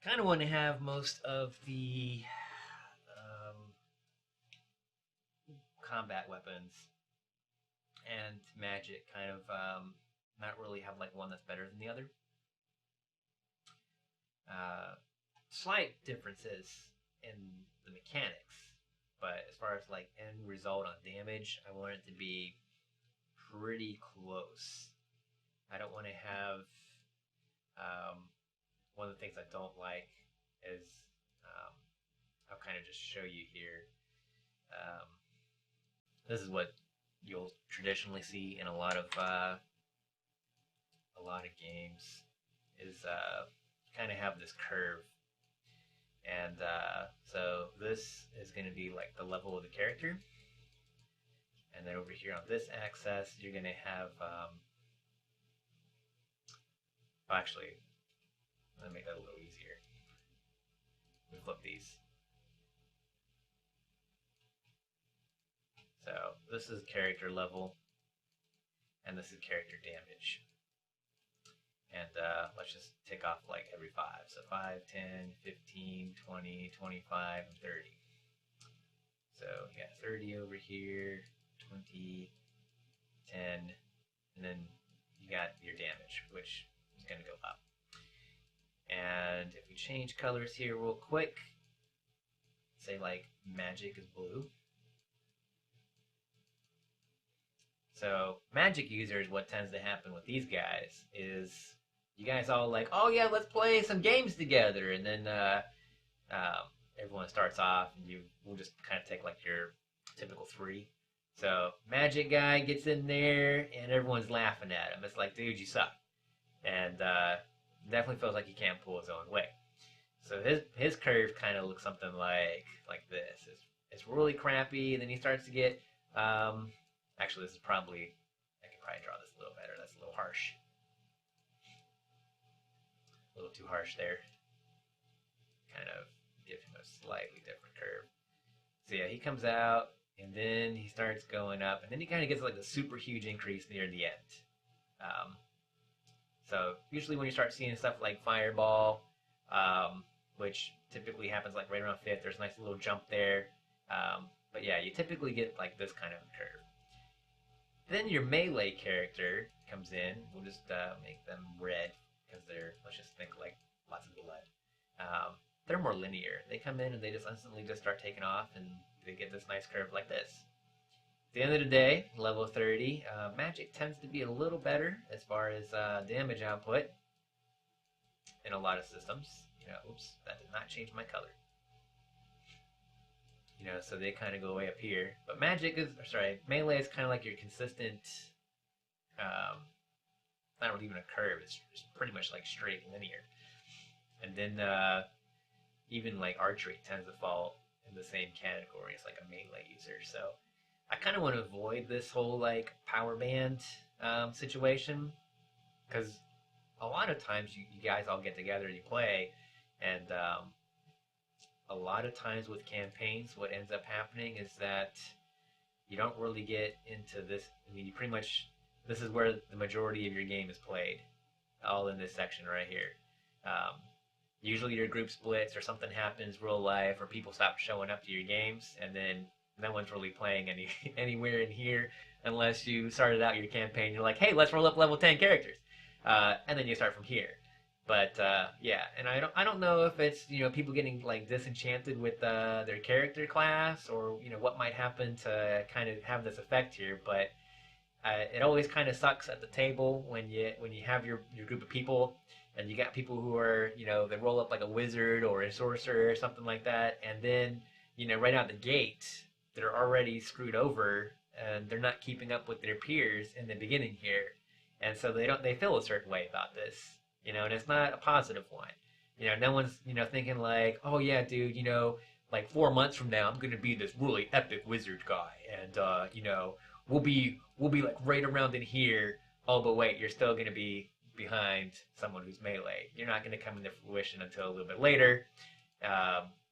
kind of want to have most of the um, combat weapons and magic kind of not really have like one that's better than the other. Uh, Slight differences in the mechanics, but as far as like end result on damage, I want it to be pretty close. I don't want to have um, one of the things I don't like is um, I'll kind of just show you here. Um, this is what you'll traditionally see in a lot of games is kind of have this curve, and so this is going to be like the level of the character, and then over here on this axis you're going to have actually let me make that a little easier. We flip these. So this is character level, and this is character damage. And let's just tick off like every 5. So 5, 10, 15, 20, 25, and 30. So you got 30 over here, 20, 10, and then you got your damage, which is going to go up. And if we change colors here real quick, say like magic is blue. So magic users, what tends to happen with these guys is you guys all like, oh yeah, let's play some games together, and then everyone starts off, and you will just kind of take like your typical 3. So magic guy gets in there, and everyone's laughing at him. It's like, dude, you suck, and definitely feels like he can't pull his own weight. So his curve kind of looks something like this. It's really crappy, and then he starts to get actually, this is probably, I could probably draw this a little better. That's a little harsh. A little too harsh there. Kind of give him a slightly different curve. So yeah, he comes out, and then he starts going up, and then he kind of gets like a super huge increase near the end. So usually when you start seeing stuff like Fireball, which typically happens like right around 5th, there's a nice little jump there. But yeah, you typically get like this kind of curve. Then your melee character comes in. We'll just make them red because they're, let's just think like lots of blood. They're more linear. They come in and they just instantly just start taking off, and they get this nice curve like this. At the end of the day, level 30, magic tends to be a little better as far as damage output in a lot of systems. Oops, that did not change my color. So they kind of go way up here. But melee is kind of like your consistent, not really even a curve, it's pretty much like straight linear. And then even like archery tends to fall in the same category as like a melee user. So I kind of want to avoid this whole like power band situation, because a lot of times you guys all get together and you play, and a lot of times with campaigns, what ends up happening is that you don't really get into this. I mean, you pretty much, this is where the majority of your game is played, all in this section right here. Usually your group splits or something happens real life, or people stop showing up to your games, and then no one's really playing anywhere in here unless you started out your campaign. You're like, hey, let's roll up level 10 characters, and then you start from here. But yeah, and I don't know if it's people getting like disenchanted with their character class, or what might happen to kind of have this effect here. But it always kind of sucks at the table when you have your group of people, and you got people who are they roll up like a wizard or a sorcerer or something like that, and then right out the gate they're already screwed over, and they're not keeping up with their peers in the beginning here, and so they feel a certain way about this. And it's not a positive one. No one's, thinking like, oh yeah, dude, like 4 months from now, I'm gonna be this really epic wizard guy, and we'll be like right around in here. Oh, but wait, you're still gonna be behind someone who's melee. You're not gonna come into fruition until a little bit later.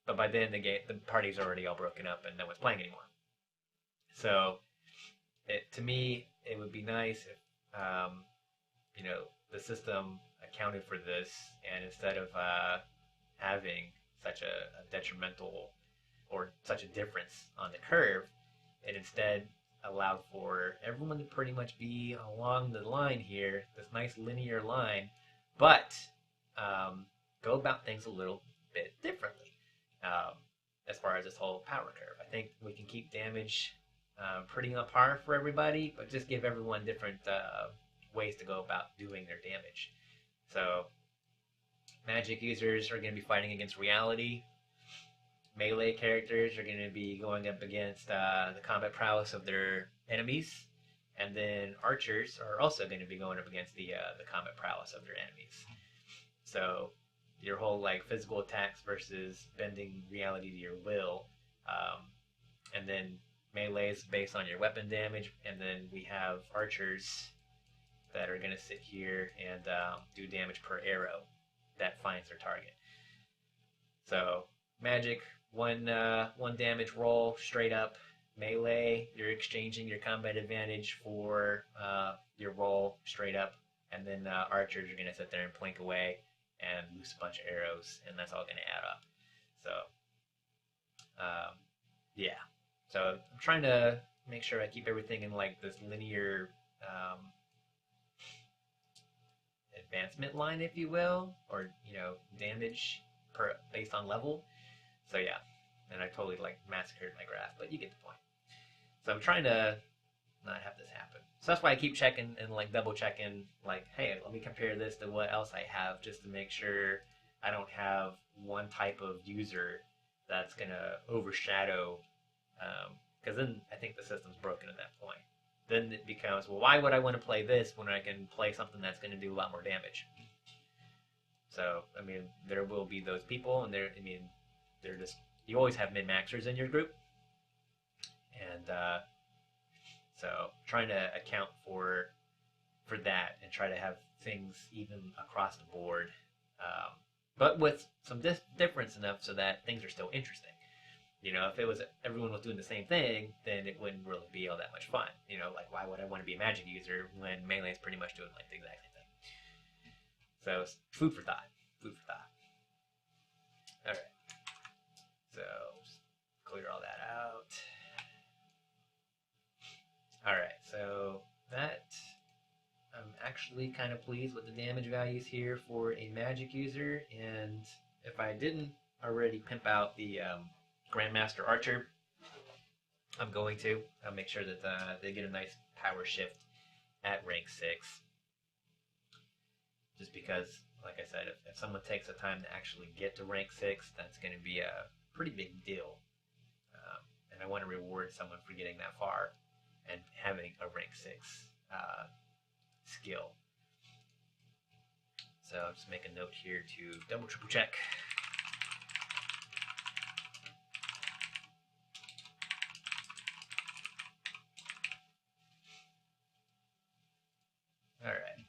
But by then the party's already all broken up and no one's playing anymore. So, to me, it would be nice if, the system accounted for this, and instead of having such a detrimental or such a difference on the curve. It instead allowed for everyone to pretty much be along the line here, this nice linear line, but go about things a little bit differently um, as far as this whole power curve. I think we can keep damage pretty on par for everybody, but just give everyone different ways to go about doing their damage. So magic users are going to be fighting against reality. Melee characters are going to be going up against the combat prowess of their enemies, and then archers are also going to be going up against the combat prowess of their enemies. So your whole like physical attacks versus bending reality to your will, and then melee is based on your weapon damage, and then we have archers that are going to sit here and do damage per arrow that finds their target. So magic, one damage roll straight up. Melee, you're exchanging your combat advantage for your roll straight up, and then archers are going to sit there and plink away and loose a bunch of arrows, and that's all going to add up. So, yeah. So I'm trying to make sure I keep everything in like this linear advancement line, if you will, or damage per based on level. So yeah, and I totally like massacred my graph, but you get the point. So I'm trying to not have this happen. So that's why I keep checking and like double checking, like, hey, let me compare this to what else I have, just to make sure I don't have one type of user that's gonna overshadow. Because then I think the system's broken at that point. Then it becomes, well, why would I want to play this when I can play something that's going to do a lot more damage? So I mean, there will be those people, and they're just, you always have min-maxers in your group, and so trying to account for that and try to have things even across the board, but with some difference enough so that things are still interesting. If it was everyone was doing the same thing, then it wouldn't really be all that much fun. Like why would I want to be a magic user when melee is pretty much doing like the exact same thing? So it's food for thought. Food for thought. All right. So just clear all that out. All right. So that I'm actually kind of pleased with the damage values here for a magic user, and if I didn't already pimp out the Grandmaster Archer, I'm going to. I'll make sure that they get a nice power shift at rank 6. Just because, like I said, if someone takes the time to actually get to rank 6, that's going to be a pretty big deal. And I want to reward someone for getting that far and having a rank 6 skill. So I'll just make a note here to double, triple check. All right.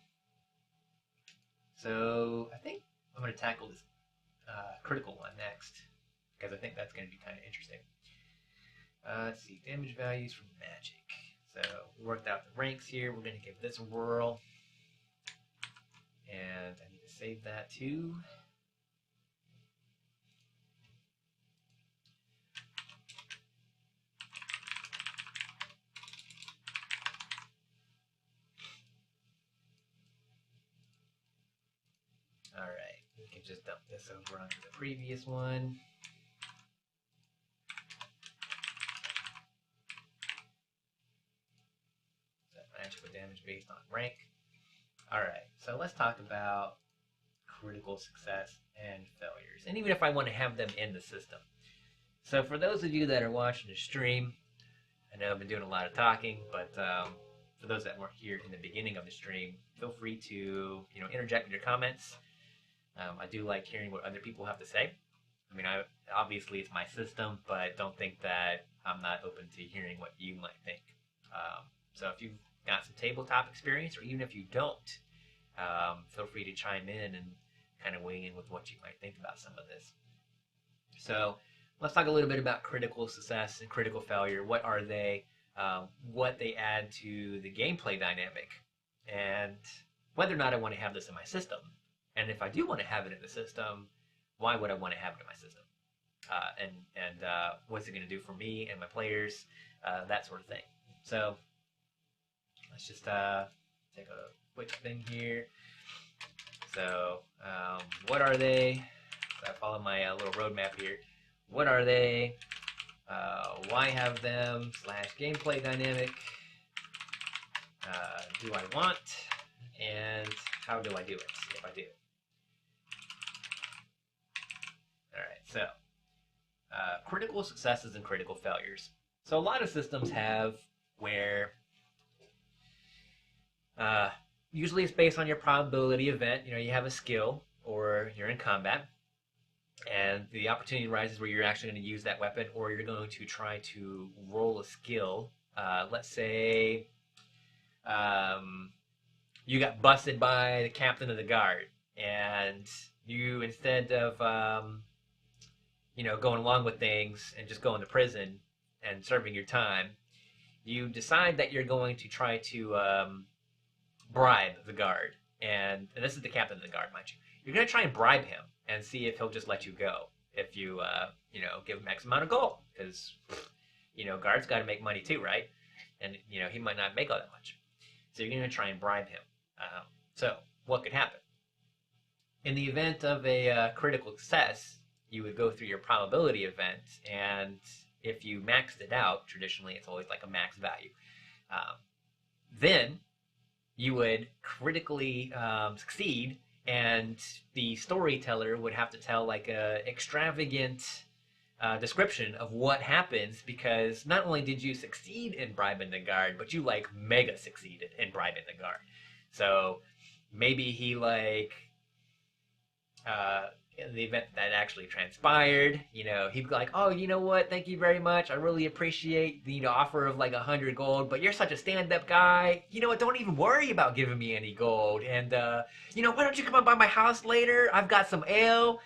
So I think I'm going to tackle this critical one next, because I think that's going to be kind of interesting. Let's see, damage values from magic. So we worked out the ranks here. We're going to give this a whirl. And I need to save that too. All right, we can just dump this over onto the previous one. Magical damage based on rank. All right, so let's talk about critical success and failures, and even if I want to have them in the system. So for those of you that are watching the stream, I know I've been doing a lot of talking, but for those that weren't here in the beginning of the stream, feel free to interject with your comments. I do like hearing what other people have to say. I mean, obviously it's my system, but don't think that I'm not open to hearing what you might think. So if you've got some tabletop experience, or even if you don't, feel free to chime in and kind of weigh in with what you might think about some of this. So let's talk a little bit about critical success and critical failure. What are they? What they add to the gameplay dynamic, and whether or not I want to have this in my system. And if I do want to have it in the system, why would I want to have it in my system? And what's it going to do for me and my players? That sort of thing. So let's just take a quick thing here. So what are they? So I follow my little roadmap here. What are they? Why have them? / gameplay dynamic. Do I want? And how do I do it, if I do? Alright, so critical successes and critical failures. So a lot of systems have where usually it's based on your probability event. You know, you have a skill or you're in combat, and the opportunity arises where you're actually going to use that weapon, or you're going to try to roll a skill. Let's say you got busted by the captain of the guard, and you, instead of going along with things and just going to prison and serving your time, you decide that you're going to try to bribe the guard. And this is the captain of the guard, mind you. You're going to try and bribe him and see if he'll just let you go if you, give him X amount of gold. Because, guards got to make money too, right? And, he might not make all that much. So you're going to try and bribe him. So what could happen? In the event of a critical success, you would go through your probability event, and if you maxed it out, traditionally it's always like a max value, then you would critically succeed, and the storyteller would have to tell like a extravagant description of what happens, because not only did you succeed in bribing the guard, but you like mega succeeded in bribing the guard. So maybe he in the event that actually transpired, he'd be like, oh, you know what, thank you very much, I really appreciate the offer of like 100 gold, but you're such a stand-up guy, you know what, don't even worry about giving me any gold, and why don't you come up by my house later, I've got some ale,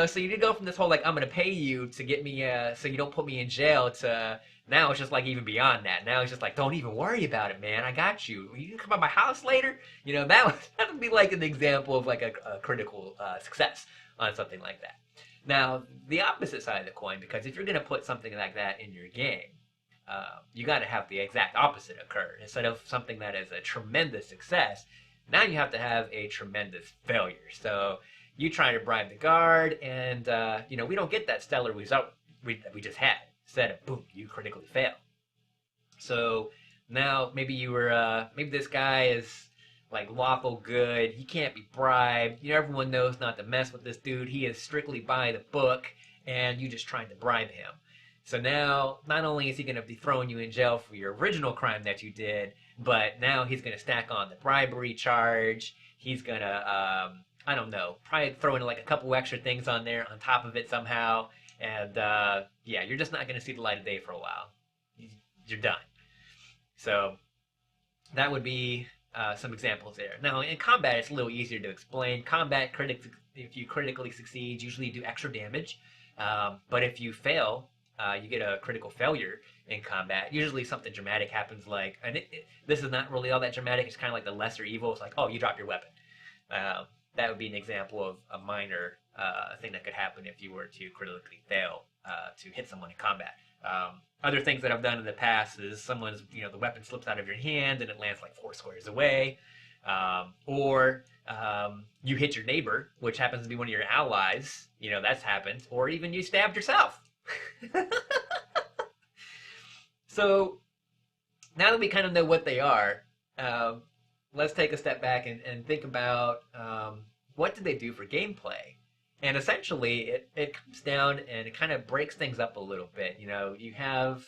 so you did go from this whole like, I'm gonna pay you to get me so you don't put me in jail, to now it's just like even beyond that. Now it's just like, don't even worry about it, man, I got you, you can come by my house later. That would be like an example of like a critical success on something like that. Now, the opposite side of the coin, because if you're going to put something like that in your game, you got to have the exact opposite occur. Instead of something that is a tremendous success, now you have to have a tremendous failure. So you try to bribe the guard, and we don't get that stellar result that we just had. Instead of boom, you critically fail. So now maybe maybe this guy is like lawful good, he can't be bribed, everyone knows not to mess with this dude, he is strictly by the book, and you just trying to bribe him. So now, not only is he going to be throwing you in jail for your original crime that you did, but now he's going to stack on the bribery charge, he's going to, I don't know, probably throw in like a couple extra things on there on top of it somehow, and yeah, you're just not going to see the light of day for a while. You're done. So that would be some examples there. Now, in combat, it's a little easier to explain. Combat, if you critically succeed, usually you do extra damage. But if you fail, you get a critical failure in combat. Usually something dramatic happens, like, and this is not really all that dramatic. It's kind of like the lesser evil. It's like, oh, you dropped your weapon. That would be an example of a minor thing that could happen if you were to critically fail to hit someone in combat. Other things that I've done in the past is someone's, the weapon slips out of your hand and it lands like 4 squares away. Or you hit your neighbor, which happens to be one of your allies. That's happened. Or even you stabbed yourself. So now that we kind of know what they are, let's take a step back and think about what did they do for gameplay. And essentially, it comes down and it kind of breaks things up a little bit. You have,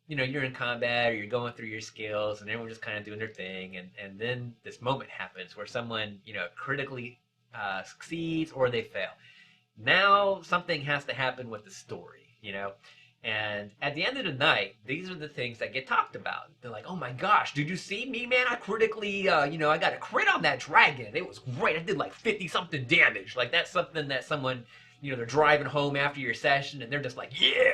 you're in combat or you're going through your skills and everyone's just kind of doing their thing. And then this moment happens where someone, critically succeeds or they fail. Now something has to happen with the story, And at the end of the night, these are the things that get talked about. They're like, oh my gosh, did you see me, man? I critically, I got a crit on that dragon. It was great. I did like 50-something damage. Like, that's something that someone, they're driving home after your session and they're just like, yeah.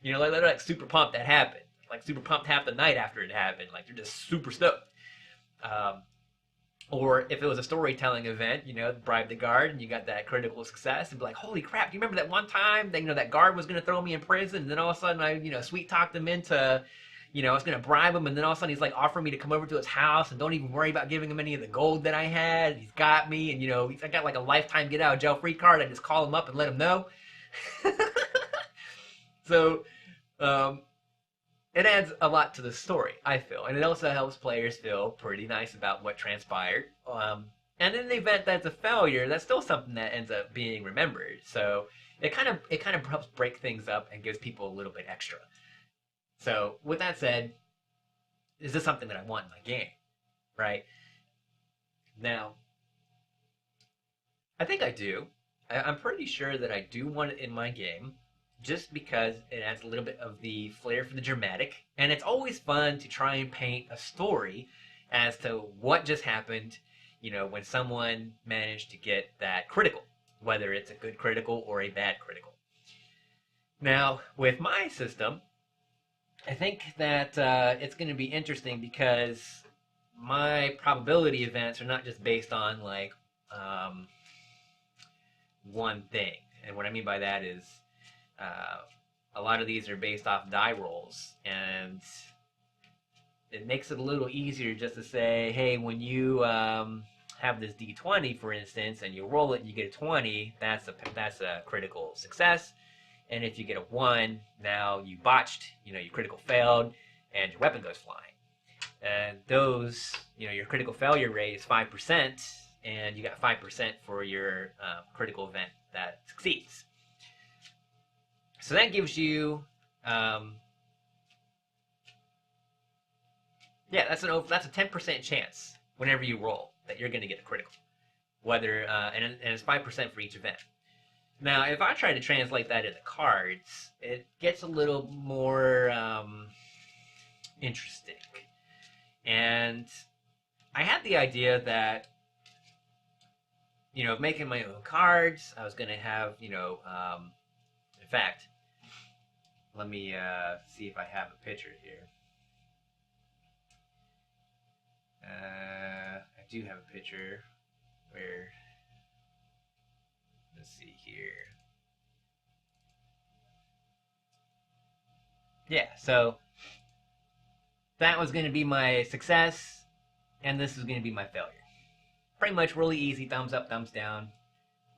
They're like super pumped that happened. Like super pumped half the night after it happened. Like, they're just super stoked. Or if it was a storytelling event, bribe the guard and you got that critical success and be like, holy crap, do you remember that one time that, that guard was going to throw me in prison? And then all of a sudden I, sweet talked him into, I was going to bribe him. And then all of a sudden he's like offering me to come over to his house and don't even worry about giving him any of the gold that I had. He's got me. And, I got like a lifetime get out of jail free card. I just call him up and let him know. So, it adds a lot to the story, I feel, and it also helps players feel pretty nice about what transpired. And in the event that's a failure, that's still something that ends up being remembered. So it kind of helps break things up and gives people a little bit extra. So with that said, is this something that I want in my game, right? Now, I think I do. I'm pretty sure that I do want it in my game just because it adds a little bit of the flair for the dramatic. And it's always fun to try and paint a story as to what just happened, when someone managed to get that critical, whether it's a good critical or a bad critical. Now, with my system, I think that it's going to be interesting because my probability events are not just based on like one thing. And what I mean by that is a lot of these are based off die rolls, and it makes it a little easier just to say, hey, when you have this d20, for instance, and you roll it and you get a 20, that's a critical success. And if you get a 1, now you botched, your critical failed, and your weapon goes flying. And those, your critical failure rate is 5%, and you got 5% for your critical event that succeeds. So that gives you, that's a 10% chance whenever you roll that you're going to get a critical, whether and it's 5% for each event. Now, if I try to translate that into cards, it gets a little more interesting. And I had the idea that, making my own cards, I was going to have, in fact, let me see if I have a picture here. I do have a picture where, let's see here. Yeah, so that was going to be my success, and this is going to be my failure. Pretty much really easy, thumbs up, thumbs down.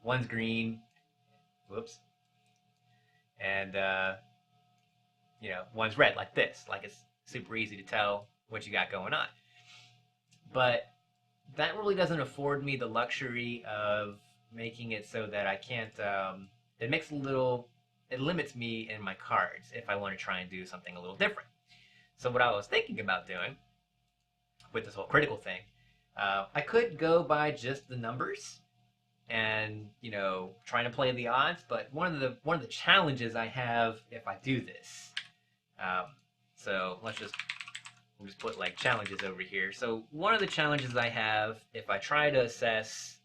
One's green, whoops, and one's red, like this. Like it's super easy to tell what you got going on. But that really doesn't afford me the luxury of making it so that I can't. It limits me in my cards if I want to try and do something a little different. So what I was thinking about doing with this whole critical thing, I could go by just the numbers and trying to play the odds. But one of the challenges I have if I do this, so we'll just put like challenges over here. So one of the challenges I have if I try to assess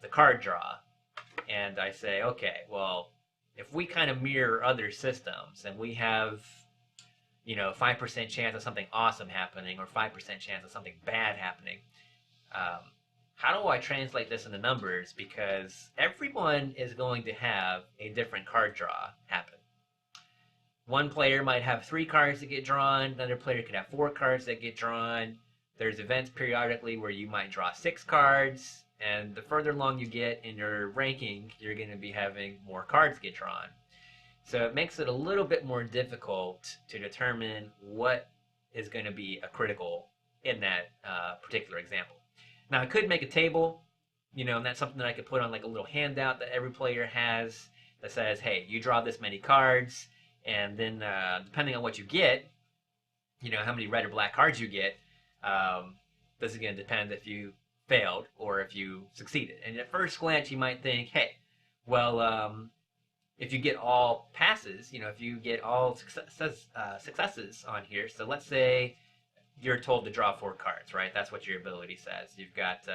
the card draw, and I say, okay, well, if we kind of mirror other systems and we have 5% chance of something awesome happening or 5% chance of something bad happening, how do I translate this into numbers? Because everyone is going to have a different card draw happen. One player might have 3 cards that get drawn. Another player could have 4 cards that get drawn. There's events periodically where you might draw 6 cards. And the further along you get in your ranking, you're going to be having more cards get drawn. So it makes it a little bit more difficult to determine what is going to be a critical in that particular example. Now, I could make a table, and that's something that I could put on like a little handout that every player has that says, hey, you draw this many cards. And then depending on what you get, how many red or black cards you get, this is going to depend if you failed or if you succeeded. And at first glance, you might think, hey, well, if you get all passes, if you get all successes on here, so let's say you're told to draw 4 cards, right? That's what your ability says. You've got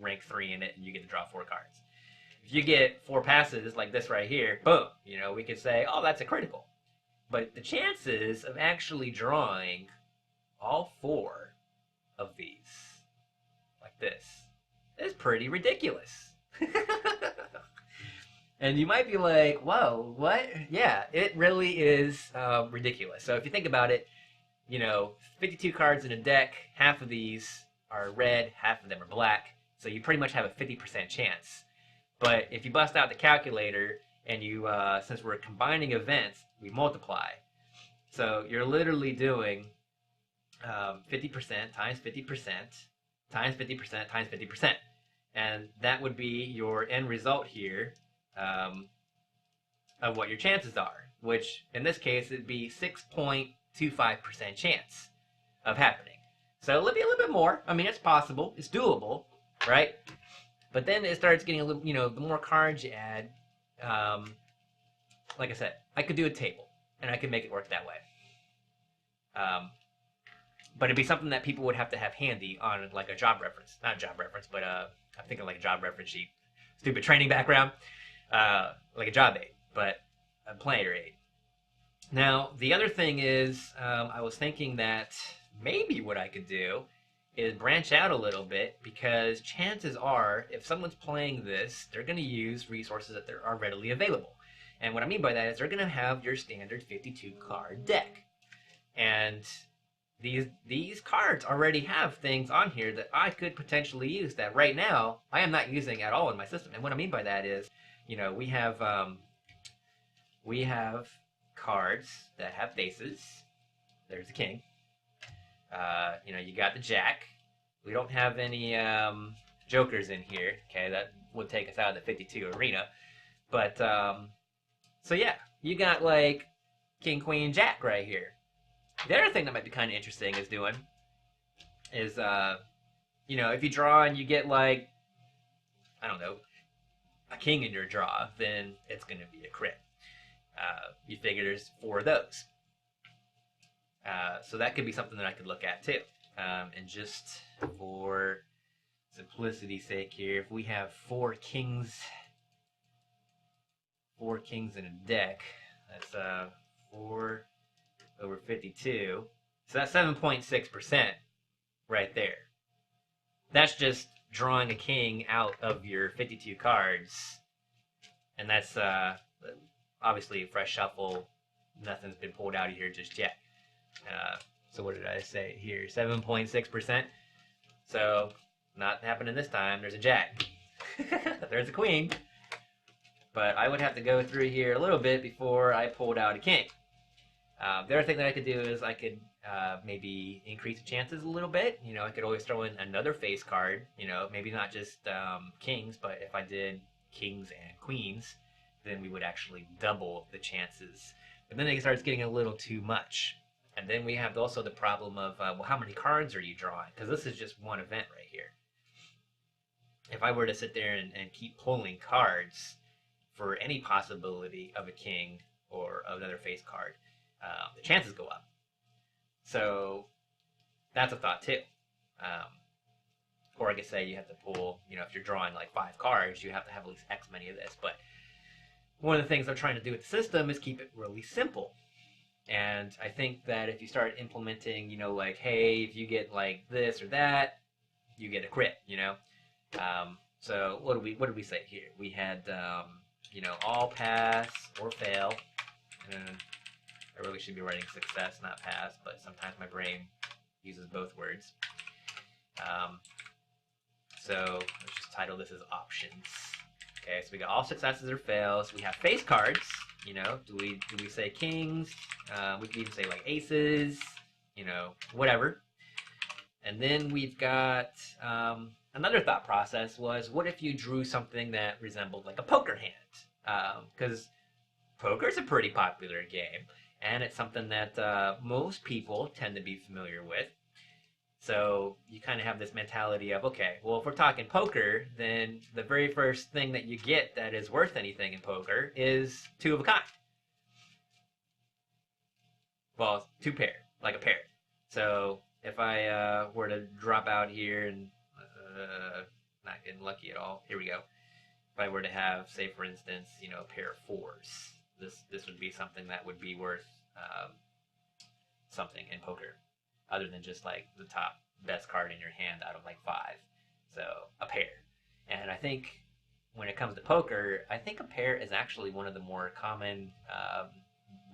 rank 3 in it, and you get to draw 4 cards. If you get 4 passes like this right here, boom, we could say, oh, that's a critical. But the chances of actually drawing all 4 of these this. It's pretty ridiculous. And you might be like, whoa, what? Yeah, it really is ridiculous. So if you think about it, 52 cards in a deck, half of these are red, half of them are black. So you pretty much have a 50% chance. But if you bust out the calculator and you, since we're combining events, we multiply. So you're literally doing 50% times 50% times 50% times 50%. And that would be your end result here of what your chances are, which in this case it'd be 6.25% chance of happening. So it'll be a little bit more. I mean, it's possible. It's doable, right? But then it starts getting a little, the more cards you add, like I said, I could do a table, and I could make it work that way. But it'd be something that people would have to have handy on like a job reference. Not a job reference, but I'm thinking like a job reference sheet. Stupid training background. Like a job aid, but a player aid. Now, the other thing is, I was thinking that maybe what I could do is branch out a little bit, because chances are, if someone's playing this, they're going to use resources that are readily available. And what I mean by that is they're going to have your standard 52 card deck. And these cards already have things on here that I could potentially use that right now I am not using at all in my system. And what I mean by that is, we have cards that have faces. There's a king. You got the jack. We don't have any jokers in here. Okay, that would take us out of the 52 arena. But so yeah, you got like king, queen, jack right here. The other thing that might be kind of interesting is if you draw and you get like, I don't know, a king in your draw, then it's going to be a crit. You figure there's 4 of those. So that could be something that I could look at too. And just for simplicity's sake here, if we have 4 kings in a deck, that's 4 over 52. So that's 7.6% right there. That's just drawing a king out of your 52 cards. And that's obviously a fresh shuffle. Nothing's been pulled out of here just yet. So what did I say here? 7.6%. So not happening this time. There's a jack. There's a queen. But I would have to go through here a little bit before I pulled out a king. The other thing that I could do is I could maybe increase the chances a little bit. I could always throw in another face card. Maybe not just kings, but if I did kings and queens, then we would actually double the chances. But then it starts getting a little too much. And then we have also the problem of, how many cards are you drawing? Because this is just one event right here. If I were to sit there and keep pulling cards for any possibility of a king or another face card, the chances go up. So that's a thought too. Or I could say you have to pull, if you're drawing like 5 cards, you have to have at least X many of this. But one of the things I'm trying to do with the system is keep it really simple. And I think that if you start implementing, like, hey, if you get like this or that, you get a crit, So what did we say here? We had, all pass or fail. And I really should be writing success, not pass, but sometimes my brain uses both words. So let's just title this as options. Okay, so we got all successes or fails. We have face cards. Do we say kings? We could even say like aces. Whatever. And then we've got another thought process was, what if you drew something that resembled like a poker hand? Because poker's a pretty popular game, and it's something that most people tend to be familiar with. So you kind of have this mentality of, okay, well, if we're talking poker, then the very first thing that you get that is worth anything in poker is 2 of a kind. Well, 2 pair, like a pair. So if I were to drop out here and not getting lucky at all, here we go. If I were to have, say, for instance, a pair of 4s, this would be something that would be worth something in poker, other than just like the top best card in your hand out of like 5. So a pair. And I think when it comes to poker, I think a pair is actually one of the more common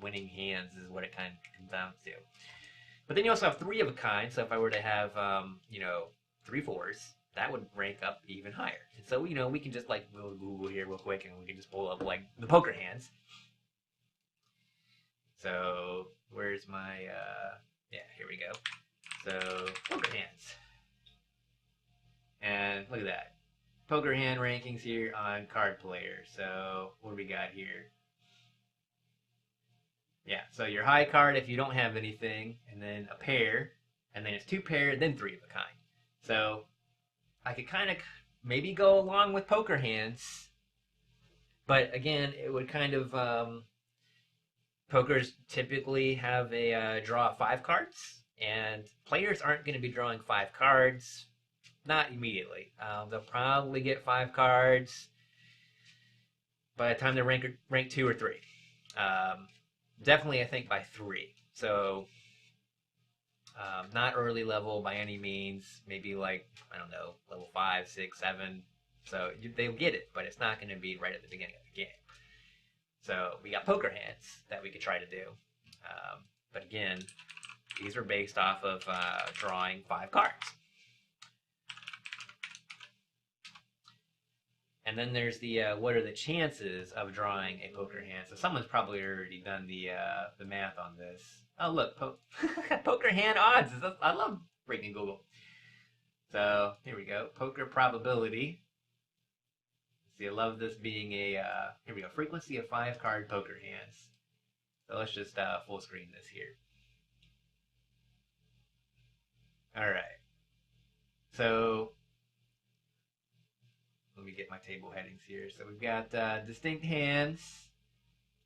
winning hands, is what it kind of comes down to. But then you also have three of a kind. So if I were to have, you know, three fours, that would rank up even higher. And so, you know, we can just like Google here real quick and we can just pull up like the poker hands. So where's my, yeah, here we go. So poker hands. And look at that. Poker hand rankings here on Card Player. So what do we got here? Yeah, so your high card if you don't have anything, and then a pair, and then it's two pair, then three of a kind. So I could kind of maybe go along with poker hands, but again, it would kind of pokers typically have a draw of five cards, and players aren't going to be drawing five cards, not immediately. They'll probably get five cards by the time they rank two or three. Definitely, I think by three. So not early level by any means. Maybe like, I don't know, level 5, 6, 7. So they'll get it, but it's not going to be right at the beginning of the game. So we got poker hands that we could try to do. But again, these are based off of drawing five cards. And then there's the what are the chances of drawing a poker hand? So someone's probably already done the math on this. Oh look, poker hand odds. I love freaking Google. So here we go. Poker probability. See, I love this being a here we go. Frequency of 5-card poker hands. So let's just full screen this here. All right. So let me get my table headings here. So we've got distinct hands,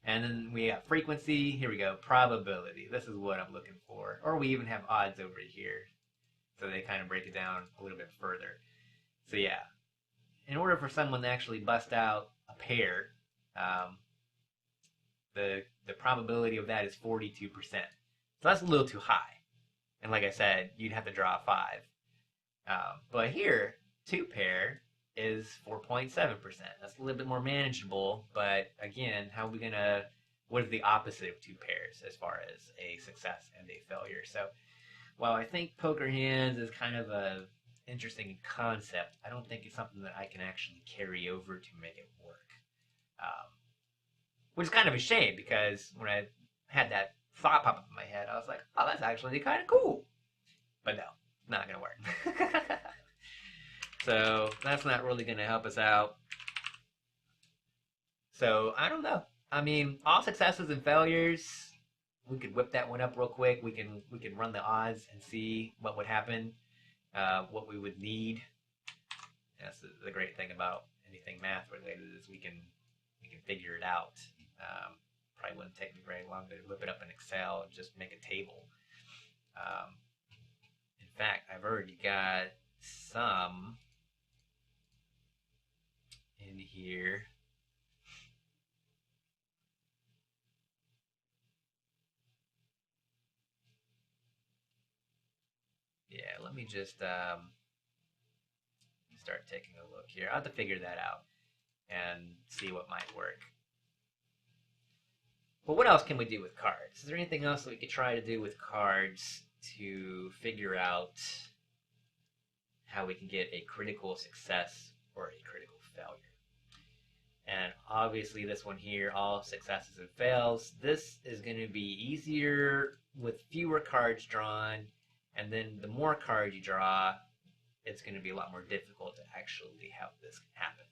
and then we got frequency. Here we go, probability. This is what I'm looking for. Or we even have odds over here. So they kind of break it down a little bit further. So yeah, in order for someone to actually bust out a pair, the probability of that is 42%. So that's a little too high. And like I said, you'd have to draw a 5. But here, 2 pair is 4.7%. That's a little bit more manageable, but again, how are we gonna, what is the opposite of 2 pairs as far as a success and a failure? So while I think poker hands is kind of a interesting concept, I don't think it's something that I can actually carry over to make it work. Which is kind of a shame, because when I had that thought pop up in my head, I was like, oh, that's actually kind of cool. But no, not gonna work. So that's not really going to help us out. So I don't know. I mean, all successes and failures, we could whip that one up real quick. We can run the odds and see what would happen, what we would need. That's the great thing about anything math related, is we can figure it out. Probably wouldn't take me very long to whip it up in Excel and just make a table. In fact, I've already got some in here. Yeah, let me just start taking a look here. I'll have to figure that out and see what might work. But what else can we do with cards? Is there anything else that we could try to do with cards to figure out how we can get a critical success or a critical failure? And obviously this one here, all successes and fails. This is going to be easier with fewer cards drawn, and then the more cards you draw, it's going to be a lot more difficult to actually have this happen.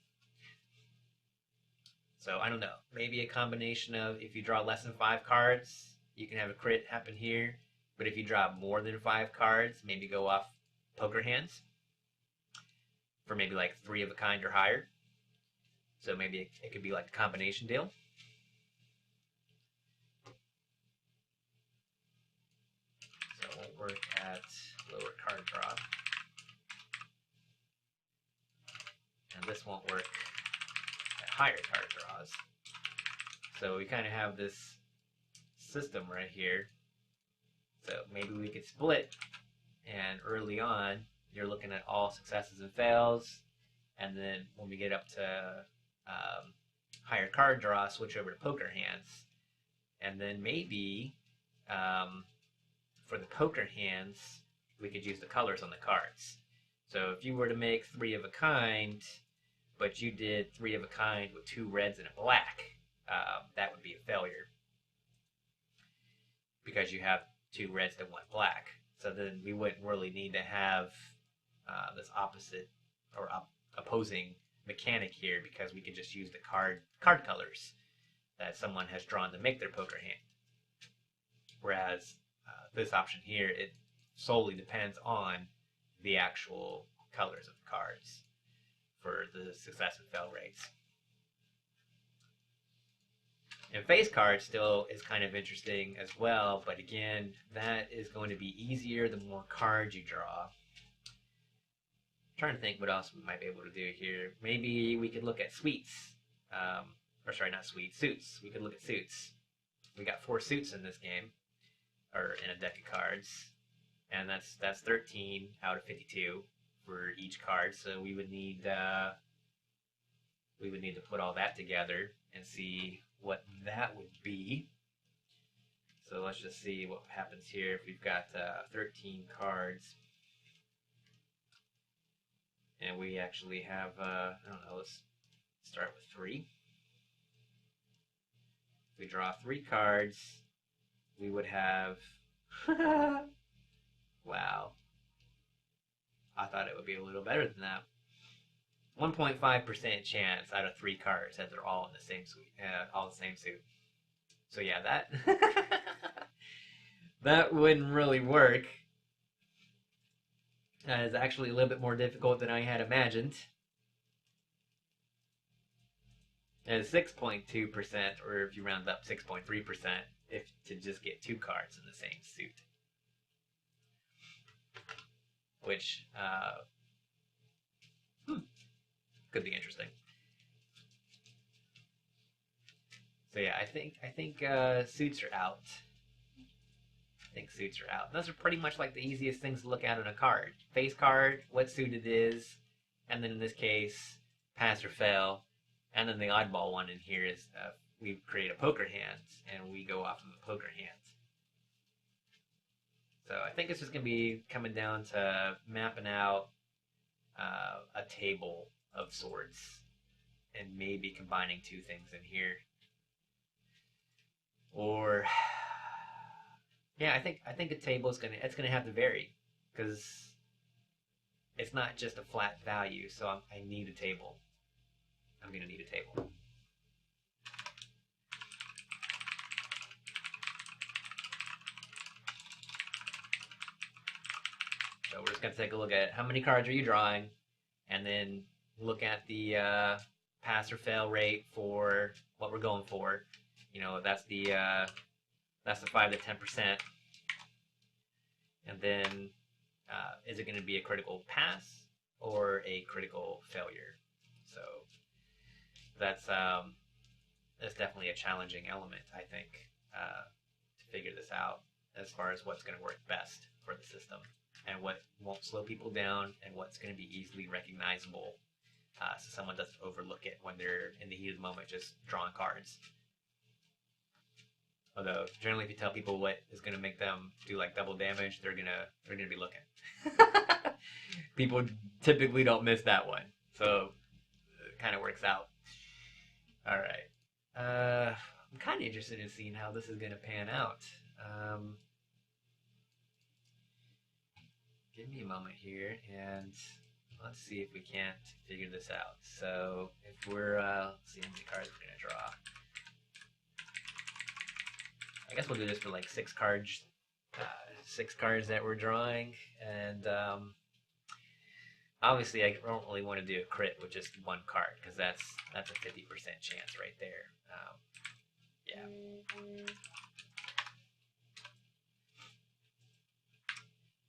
So I don't know, maybe a combination of, if you draw less than 5 cards, you can have a crit happen here. But if you draw more than 5 cards, maybe go off poker hands for maybe like 3 of a kind or higher. So maybe it could be like a combination deal. So it won't work at lower card draw. And this won't work at higher card draws. So we kind of have this system right here. So maybe we could split, and early on you're looking at all successes and fails. And then when we get up to higher card draw, switch over to poker hands. And then maybe for the poker hands, we could use the colors on the cards. So if you were to make 3 of a kind, but you did 3 of a kind with 2 reds and a black, that would be a failure because you have 2 reds and 1 black. So then we wouldn't really need to have this opposite or opposing mechanic here because we could just use the card colors that someone has drawn to make their poker hand. Whereas this option here, it solely depends on the actual colors of the cards for the success and fail rates. And face cards still is kind of interesting as well, but again, that is going to be easier the more cards you draw. I'm trying to think what else we might be able to do here. Maybe we could look at suites. Or sorry, not suites, suits. We could look at suits. We got 4 suits in this game, or in a deck of cards, and that's 13 out of 52 for each card. So we would need to put all that together and see what that would be. So let's just see what happens here if we've got 13 cards. And we actually have, I don't know, let's start with 3. If we draw 3 cards, we would have, wow. I thought it would be a little better than that. 1.5% chance out of 3 cards that they're all in the same suit, all the same suit. So yeah, that that wouldn't really work. That is actually a little bit more difficult than I had imagined. And 6.2%, or if you round up 6.3%, if to just get 2 cards in the same suit, which could be interesting. So yeah, I think suits are out. I think suits are out. Those are pretty much like the easiest things to look at on a card. Face card, what suit it is, and then in this case, pass or fail. And then the oddball one in here is we create a poker hand, and we go off of a poker hand. So I think it's just going to be coming down to mapping out a table of sorts, and maybe combining 2 things in here. Or yeah, I think a table is it's gonna have to vary because it's not just a flat value. So I need a table. I'm gonna need a table. So we're just gonna take a look at how many cards are you drawing, and then look at the pass or fail rate for what we're going for. You know, that's the 5 to 10%, and then is it going to be a critical pass or a critical failure? So that's definitely a challenging element, I think, to figure this out as far as what's going to work best for the system and what won't slow people down and what's going to be easily recognizable, so someone doesn't overlook it when they're in the heat of the moment just drawing cards. Although generally, if you tell people what is going to make them do like double damage, they're gonna be looking. People typically don't miss that one, so it kind of works out. All right, I'm kind of interested in seeing how this is going to pan out. Give me a moment here, and let's see if we can't figure this out. So if we're let's see how many cards we're gonna draw. I guess we'll do this for like 6 cards, 6 cards that we're drawing, and obviously I don't really want to do a crit with just 1 card because that's a 50% chance right there. Yeah.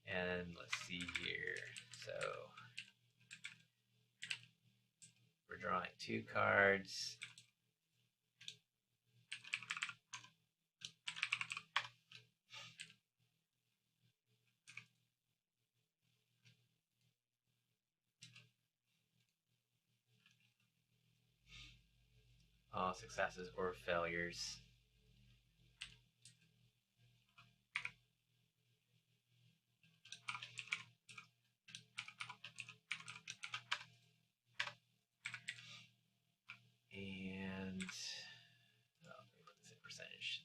And let's see here. So we're drawing 2 cards. all successes or failures. And let me put this in percentage.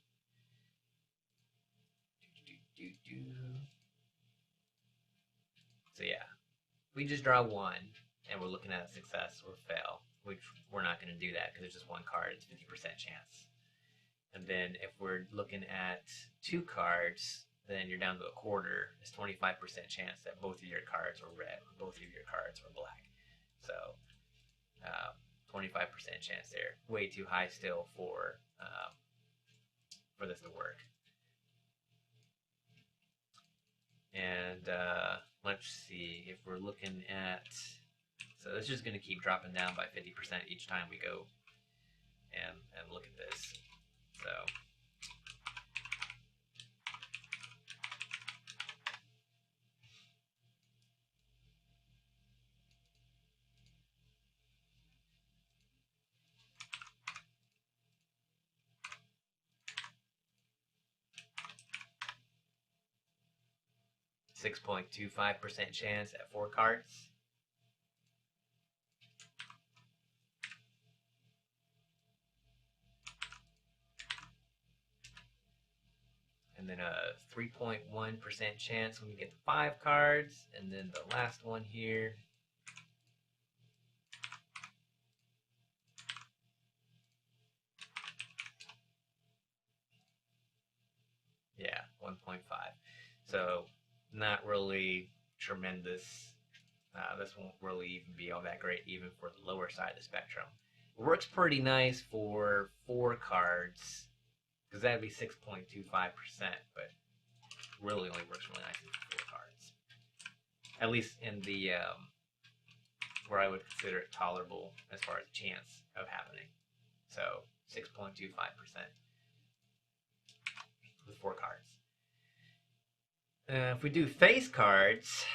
So yeah, we just draw one and we're looking at a success or fail, which we're not going to do that because there's just one card. It's 50% chance. And then if we're looking at two cards, then you're down to a quarter. It's 25% chance that both of your cards are red, both of your cards are black. So 25% chance there. Way too high still for this to work. And let's see if we're looking at. So this is just going to keep dropping down by 50% each time we go and look at this. So 6.25% chance at 4 cards. And then a 3.1% chance when we get to 5 cards. And then the last one here. Yeah, 1.5. So not really tremendous. This won't really even be all that great even for the lower side of the spectrum. It works pretty nice for 4 cards because that'd be 6.25%, but really only works really nicely for 4 cards. At least in the where I would consider it tolerable as far as chance of happening. So 6.25% with 4 cards. If we do face cards,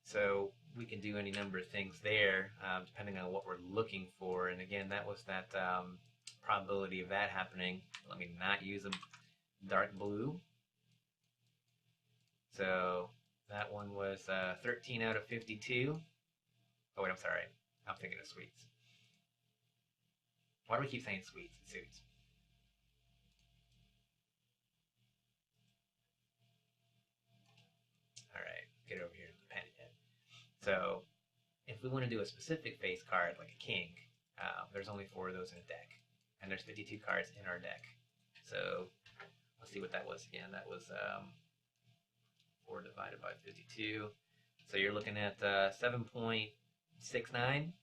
so we can do any number of things there, depending on what we're looking for. And again, that was that probability of that happening. Let me not use a dark blue. So that one was 13 out of 52. Oh wait, I'm sorry. I'm thinking of sweets. Why do we keep saying sweets and suits? Alright, get over here to the pen yet. So, if we want to do a specific face card, like a king, there's only 4 of those in a deck. And there's 52 cards in our deck. So, let's see what that was again. That was 4 divided by 52. So you're looking at 7.69.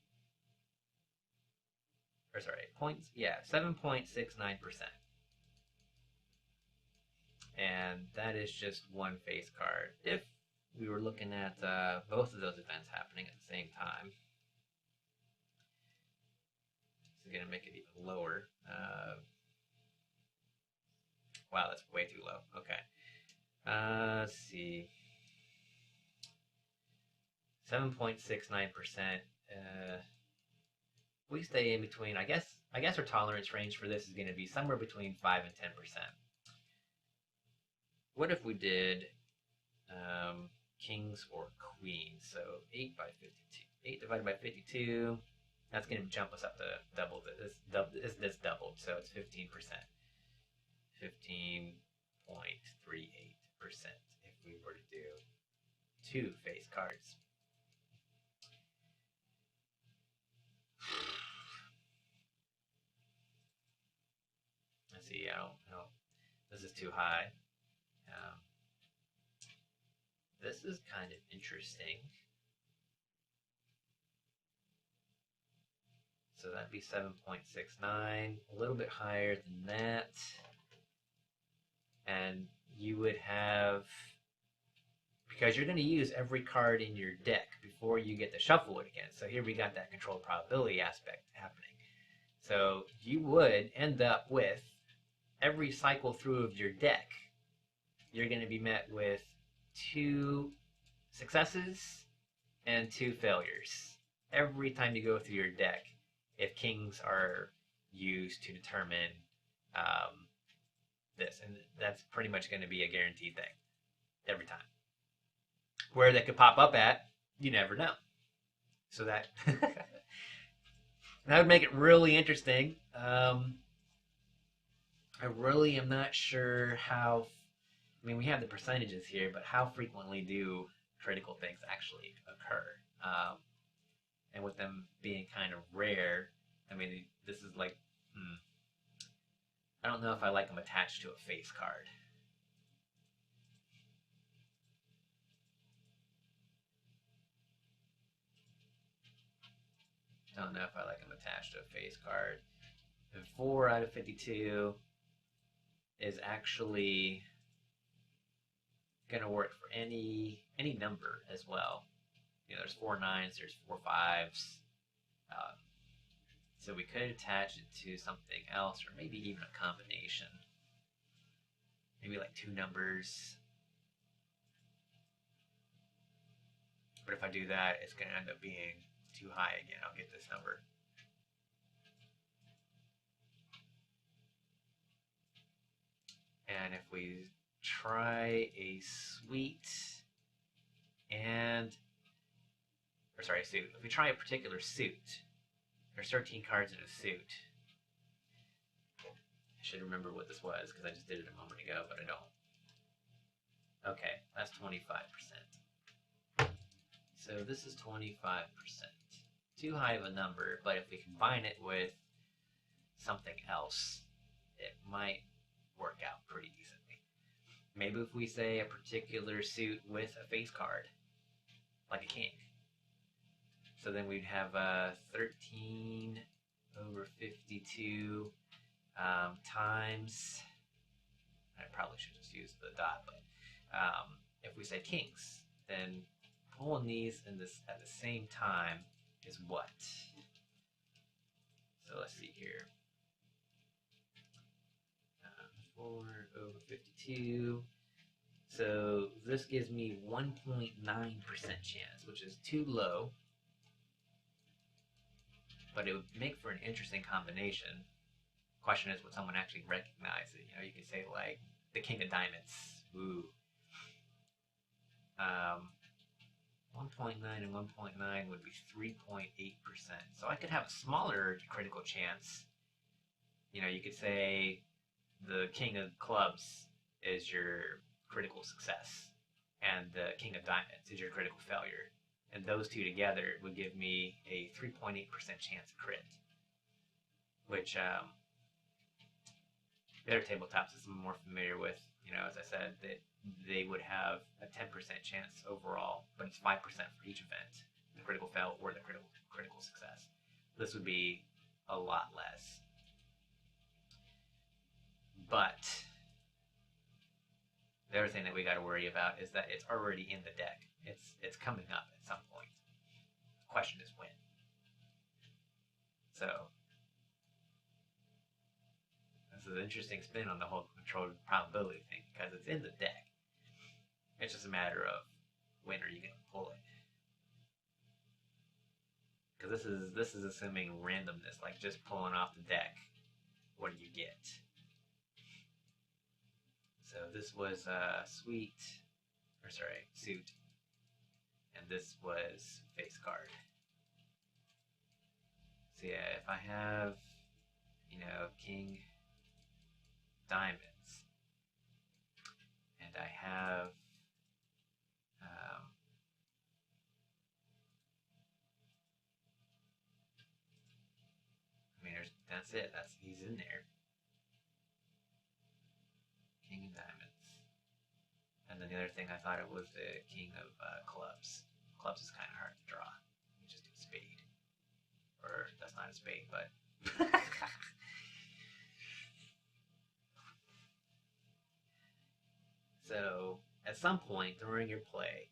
Or sorry, 7.69%. And that is just one face card. If we were looking at both of those events happening at the same time, this is going to make it even lower. Wow, that's way too low. Okay. Let's see. 7.69%. We stay in between. I guess our tolerance range for this is going to be somewhere between 5 and 10%. What if we did kings or queens? So 8 by 52. 8 divided by 52. That's going to jump us up to double. This doubled, so it's 15%. 15.38% if we were to do 2 face cards. Let's see. I don't. This is too high. This is kind of interesting. So that'd be 7.69, a little bit higher than that. And you would have, because you're going to use every card in your deck before you get to shuffle it again. So here we got that controlled probability aspect happening. So you would end up with, every cycle through of your deck, you're going to be met with 2 successes and 2 failures. every time you go through your deck, if kings are used to determine um, this, and that's pretty much going to be a guaranteed thing every time. Where they could pop up at, you never know. So that that would make it really interesting. I really am not sure how. I mean, we have the percentages here, but how frequently do critical things actually occur? And with them being kind of rare, I mean, this is like, I don't know if I like them attached to a face card. I don't know if I like them attached to a face card. And 4 out of 52 is actually going to work for any number as well. You know, there's 4 9s, there's 4 5s. So we could attach it to something else, or maybe even a combination. Maybe like 2 numbers. But if I do that, it's going to end up being too high again. I'll get this number. And if we try a suite suit. If we try a particular suit, there's 13 cards in a suit. I should remember what this was because I just did it a moment ago, but I don't. Okay, that's 25%. So this is 25%. Too high of a number, but if we combine it with something else, it might work out pretty decently. Maybe if we say a particular suit with a face card, like a king. So then we'd have 13 over 52 times, I probably should just use the dot, but if we say kings, then pulling these in this at the same time is what? So let's see here. 4 over 52. So this gives me 1.9% chance, which is too low. But it would make for an interesting combination. Question is, would someone actually recognize it? You know, you could say like the King of Diamonds. Ooh. 1.9 and 1.9 would be 3.8%. So I could have a smaller critical chance. You know, you could say the King of Clubs is your critical success, and the King of Diamonds is your critical failure. And those two together would give me a 3.8% chance of crit, which the other tabletops I'm more familiar with, you know, as I said, that they would have a 10% chance overall, but it's 5% for each event, the critical fail or the critical success. This would be a lot less. But the other thing that we got to worry about is that it's already in the deck. It's coming up at some point. The question is when. So this is an interesting spin on the whole controlled probability thing because it's in the deck. It's just a matter of when are you going to pull it. Because this is assuming randomness, like just pulling off the deck. What do you get? So this was suit, and this was face card. So yeah, if I have, you know, King Diamonds, and I have I mean, that's it. He's in there. King of Diamonds. And then the other thing I thought it was the King of Clubs. Clubs is kind of hard to draw. You just do a spade. Or that's not a spade, but so at some point during your play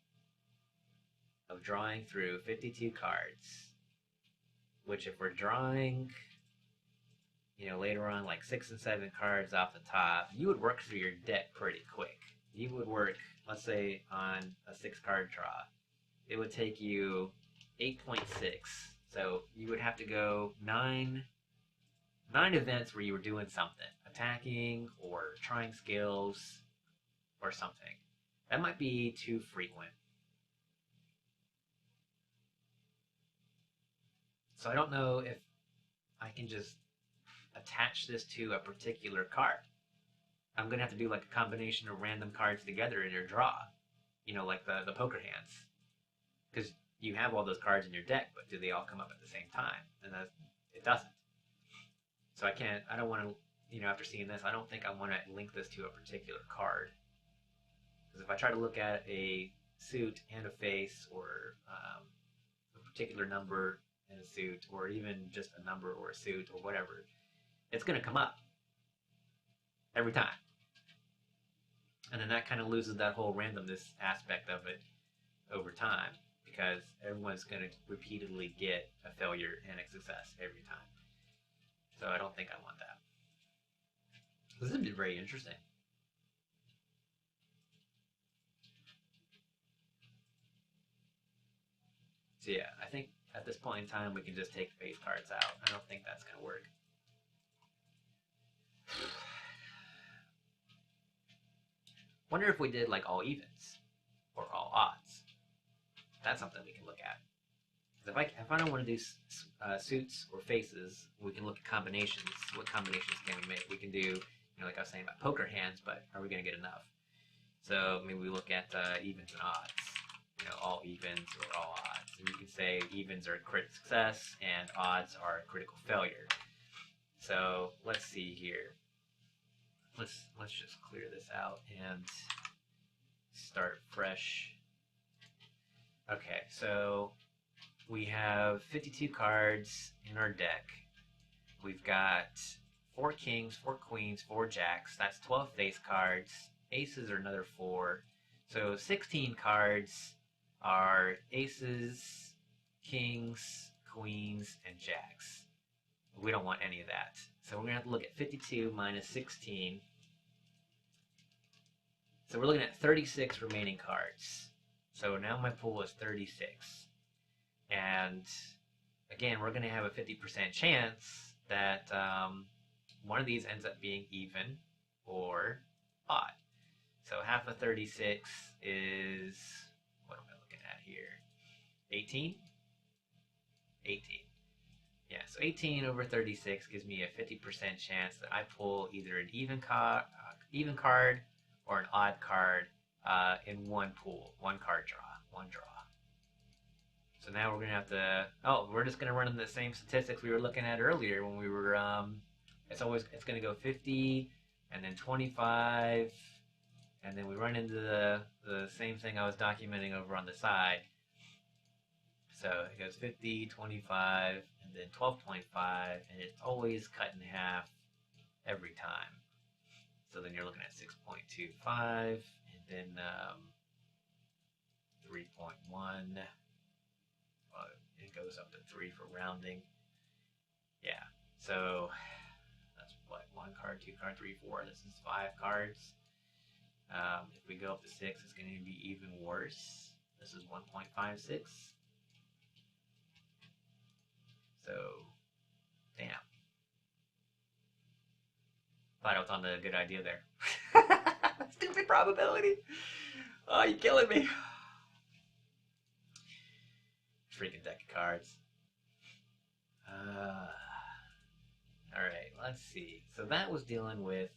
of drawing through 52 cards, which if we're drawing, you know, later on like 6 and 7 cards off the top, you would work through your deck pretty quick. You would work, let's say on a 6 card draw, it would take you 8.6. So you would have to go nine events where you were doing something, attacking or trying skills or something. That might be too frequent. So I don't know if I can just attach this to a particular card. I'm gonna have to do like a combination of random cards together in your draw. You know, like the poker hands, because you have all those cards in your deck, but do they all come up at the same time? And it doesn't. So I can't. I don't want to. You know, after seeing this, I don't think I want to link this to a particular card. Because if I try to look at a suit and a face, or a particular number and a suit, or even just a number or a suit or whatever, it's going to come up every time. And then that kind of loses that whole randomness aspect of it over time, because everyone's going to repeatedly get a failure and a success every time. So I don't think I want that. This has been very interesting. So yeah, I think at this point in time we can just take the base cards out. I don't think that's going to work. Wonder if we did like all evens or all odds. That's something we can look at. If I don't want to do suits or faces, we can look at combinations. What combinations can we make? We can do, you know, like I was saying about poker hands, but are we going to get enough? So maybe we look at evens and odds. You know, all evens or all odds. And you can say evens are a critical success and odds are a critical failure. So let's see here. Let's just clear this out and start fresh. Okay, so we have 52 cards in our deck. We've got 4 kings, 4 queens, 4 jacks. That's 12 face cards. Aces are another 4. So 16 cards are aces, kings, queens, and jacks. We don't want any of that. So we're going to have to look at 52 minus 16. So we're looking at 36 remaining cards. So now my pool is 36. And again, we're going to have a 50% chance that one of these ends up being even or odd. So half of 36 is, what am I looking at here? 18? 18. Yeah, so 18 over 36 gives me a 50% chance that I pull either an even card or an odd card in one pool, one card draw, one draw. So now we're going to have to, we're just going to run in the same statistics we were looking at earlier when we were, it's going to go 50 and then 25, and then we run into the same thing I was documenting over on the side. So it goes 50, 25, and then 12.5, and it's always cut in half every time. So then you're looking at 6.25, and then 3.1. Well, it goes up to 3 for rounding. Yeah, so that's what, 1 card, 2 card, 3, 4. This is 5 cards. If we go up to 6, it's going to be even worse. This is 1.56. So, damn. Thought I was on a good idea there. Stupid probability. Oh, you're killing me. Freaking deck of cards. Alright, let's see. So that was dealing with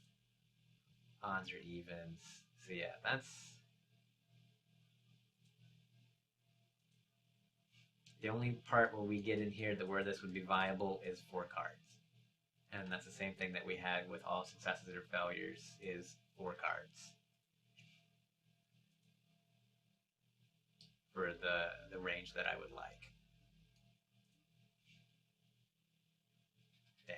odds or evens. So yeah, that's the only part where we get in here where this would be viable is 4 cards. And that's the same thing that we had with all successes or failures, is 4 cards for the range that I would like. Damn.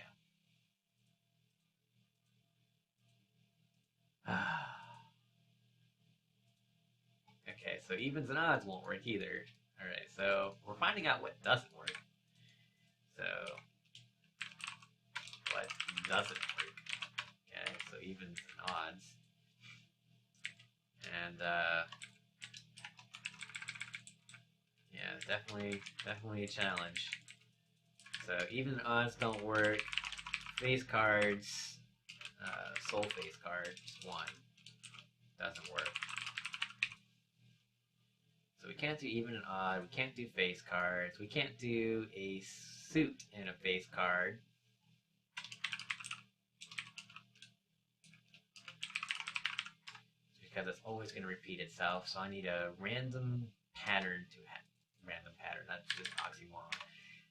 Okay, so evens and odds won't work either. Alright, so we're finding out what doesn't work. So, what doesn't work? Okay, so evens and odds. And, yeah, definitely a challenge. So even odds don't work. Face cards, soul face card, just one, doesn't work. So we can't do even and odd. We can't do face cards. We can't do a suit in a face card. Because it's always going to repeat itself. So I need a random pattern to happen. Random pattern, not just oxymoron.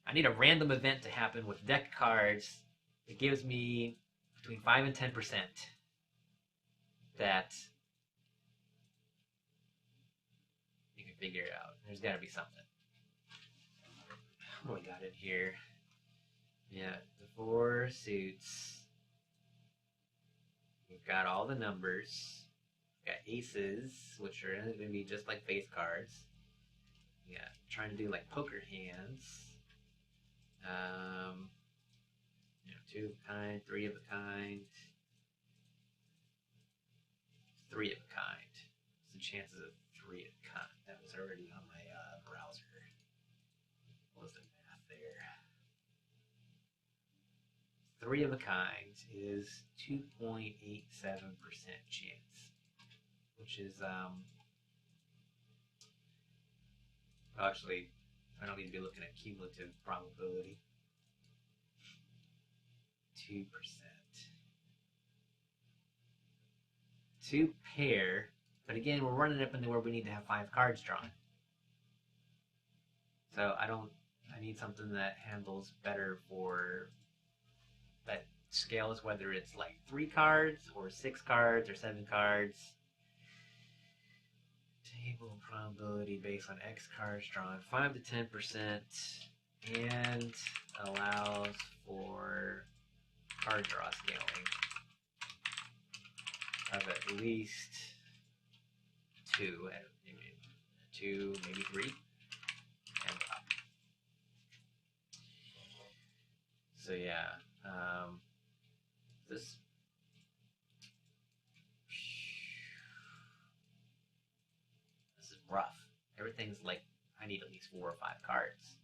I need a random event to happen with deck cards that gives me between 5 and 10% that you can figure it out. There's got to be something. What we got in here? Yeah, the 4 suits. We've got all the numbers. We've got aces, which are going to be just like face cards. Yeah, trying to do like poker hands. 2 of a kind, 3 of a kind, 3 of a kind. What's the chances of 3 of a kind? That was already on my browser. What was the math there? 3 of a kind is 2.87% chance, which is actually, I don't need to be looking at cumulative probability. 2%. 2 pair, but again, we're running up into where we need to have 5 cards drawn. So I need something that handles better for that scales, whether it's like 3 cards or 6 cards or 7 cards. Table probability based on X cards drawn, 5 to 10%, and allows for card draw scaling of at least 2, maybe 3, and up. So yeah, this is rough. Everything's like, I need at least 4 or 5 cards.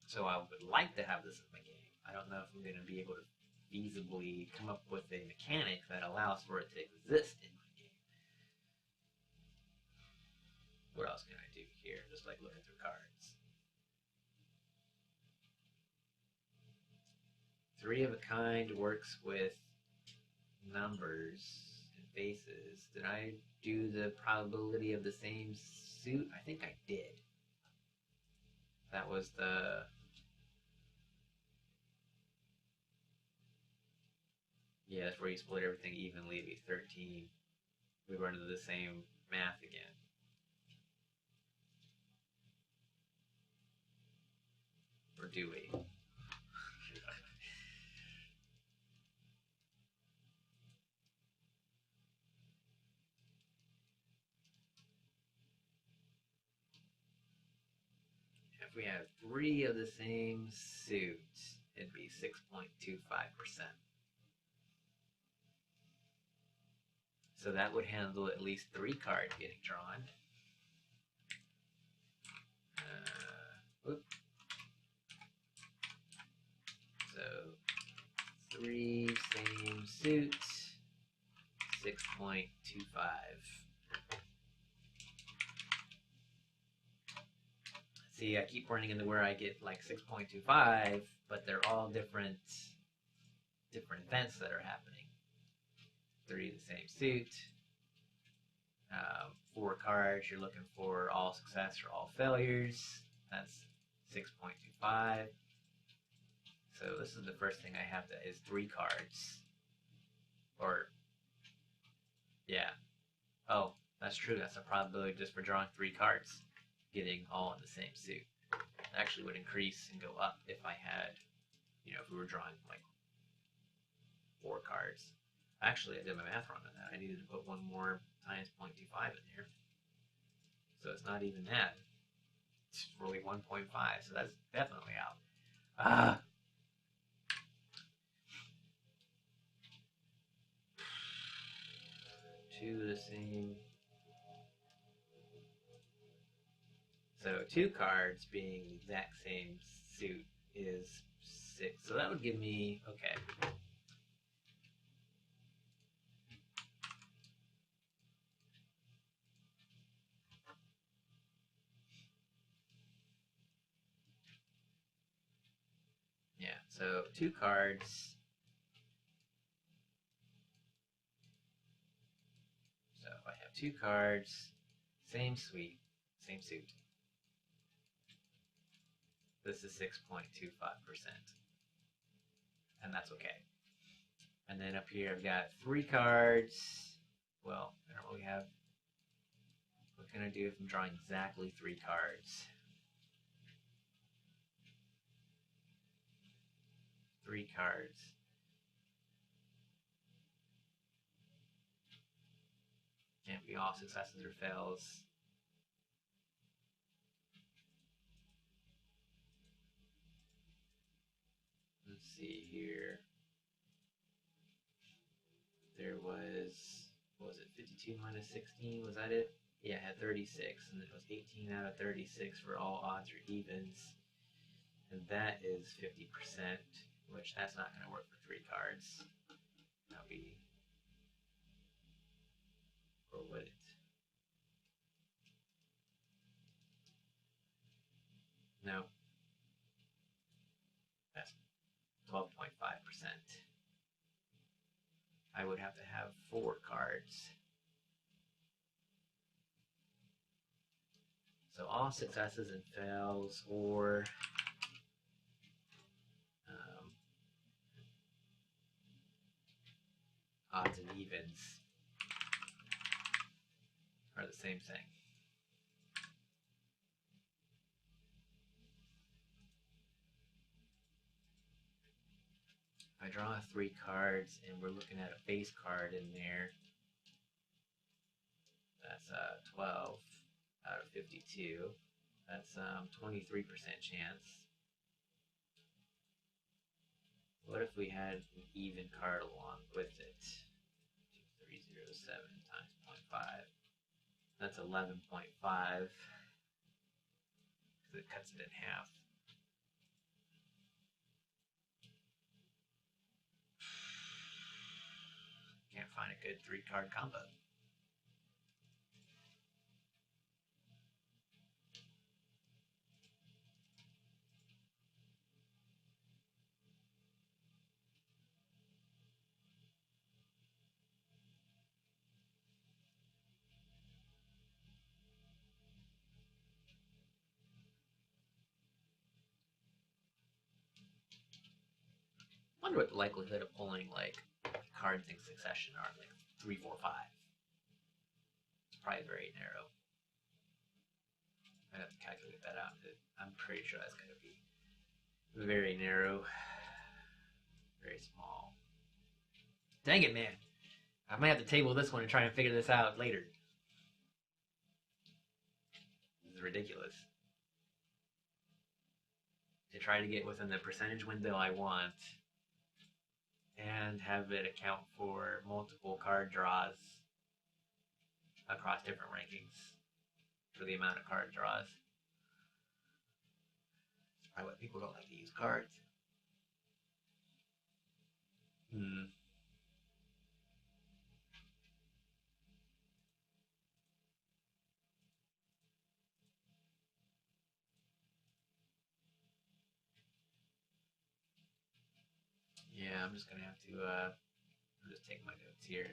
So I would like to have this in my game. I don't know if I'm going to be able to feasibly come up with a mechanic that allows for it to exist in my game. What else can I do here? Just like looking through cards. 3 of a kind works with numbers and faces. Did I do the probability of the same suit? I think I did. That was the... Yeah, that's where you split everything evenly, it'd be 13. We run into the same math again. Or do we? If we have 3 of the same suit, it'd be 6.25%. So that would handle at least 3 cards getting drawn. So 3 same suits, 6.25. See, I keep running into where I get like 6.25, but they're all different events that are happening. 3 of the same suit. 4 cards, you're looking for all success or all failures. That's 6.25. So this is the first thing I have that is 3 cards. Or, yeah. Oh, that's true. That's a probability just for drawing 3 cards, getting all in the same suit. It actually would increase and go up if I had, if we were drawing like 4 cards. Actually, I did my math wrong on that. I needed to put 1 more times 0.25 in here. So it's not even that. It's really 1.5, so that's definitely out. 2 of the same. So 2 cards being the exact same suit is 6. So that would give me, okay. Yeah, so 2 cards. So if I have 2 cards, same suite, same suit. This is 6.25%. And that's okay. And then up here I've got 3 cards. Well, I don't really have. What can I do if I'm drawing exactly 3 cards? 3 cards. Can't be all successes or fails. Let's see here. There was, what was it, 52 minus 16? Was that it? Yeah, I had 36, and it was 18 out of 36 for all odds or evens. And that is 50%, which that's not going to work for 3 cards. That'll be, or would it? No. That's 12.5%. I would have to have 4 cards. So all successes and fails, or odds and evens are the same thing. If I draw 3 cards and we're looking at a base card in there, that's 12 out of 52. That's 23% chance. What if we had an even card along with it? 2307 times 0.5. That's 11.5. Because it cuts it in half. Can't find a good 3-card combo. I wonder what the likelihood of pulling like cards in succession are, like 3, 4, 5. It's probably very narrow. I'd have to calculate that out. I'm pretty sure that's going to be very narrow, very small. Dang it, man. I might have to table this one and try and figure this out later. This is ridiculous. To try to get within the percentage window I want and have it account for multiple card draws across different rankings for the amount of card draws. That's probably why people don't like to use cards. Yeah, I'm just gonna have to I'll just take my notes here.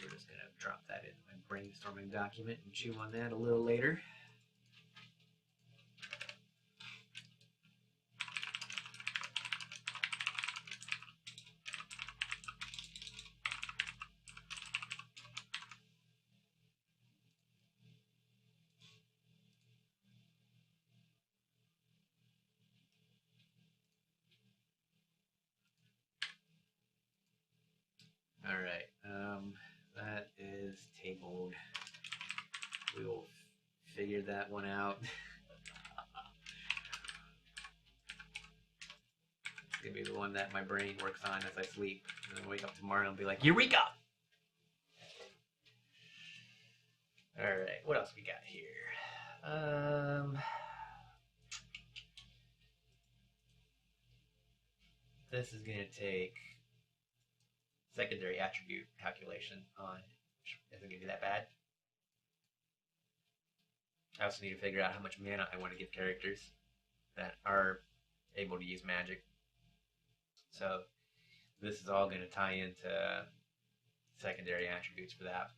We're just gonna drop that in my brainstorming document and chew on that a little later. All right, that is tabled. We will figure that one out. It's gonna be the one that my brain works on as I sleep. And then I wake up tomorrow and be like, Eureka! All right, what else we got here? Um, this is going to take secondary attribute calculation on, which isn't going to be that bad. I also need to figure out how much mana I want to give characters that are able to use magic. So this is all going to tie into secondary attributes for that.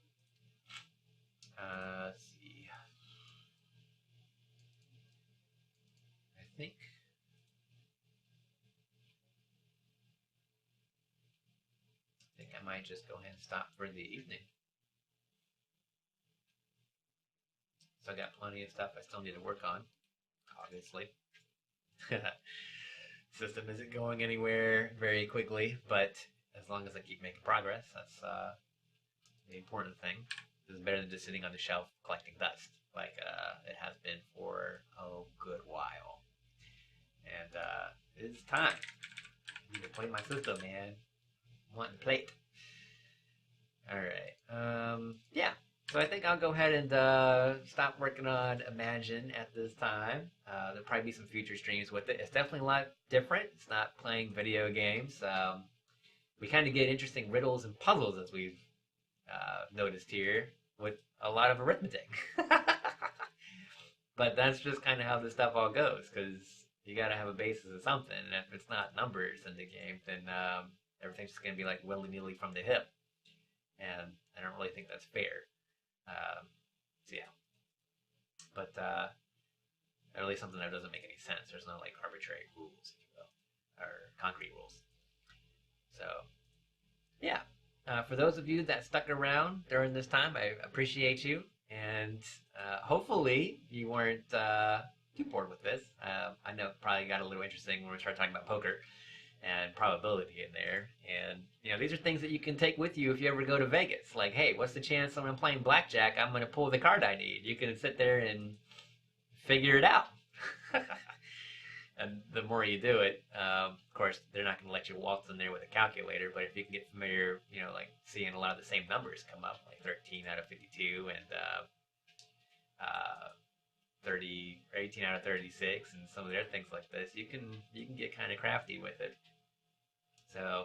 Let's see. I think I might just go ahead and stop for the evening. So I got plenty of stuff I still need to work on, obviously. System isn't going anywhere very quickly, but as long as I keep making progress, that's the important thing. This is better than just sitting on the shelf collecting dust, like it has been for a good while. And it's time. I need to play my system, man. I want to play it. Alright. Yeah. So I think I'll go ahead and stop working on Imagine at this time. There'll probably be some future streams with it. It's definitely a lot different. It's not playing video games. We kind of get interesting riddles and puzzles, as we've noticed here, with a lot of arithmetic. But that's just kind of how this stuff all goes, because you got to have a basis of something. And if it's not numbers in the game, then everything's just going to be like willy-nilly from the hip. And I don't really think that's fair. So yeah, but at least something that doesn't make any sense. There's no like arbitrary rules, if you will, or concrete rules. So yeah, for those of you that stuck around during this time, I appreciate you, and hopefully you weren't too bored with this. I know it probably got a little interesting when we started talking about poker and probability in there. And, you know, these are things that you can take with you if you ever go to Vegas. Like, hey, what's the chance when I'm playing blackjack I'm going to pull the card I need? You can sit there and figure it out. And the more you do it, of course, they're not going to let you waltz in there with a calculator, but if you can get familiar, you know, like seeing a lot of the same numbers come up, like 13 out of 52 and 30 or 18 out of 36 and some of the other things like this, you can get kind of crafty with it. So,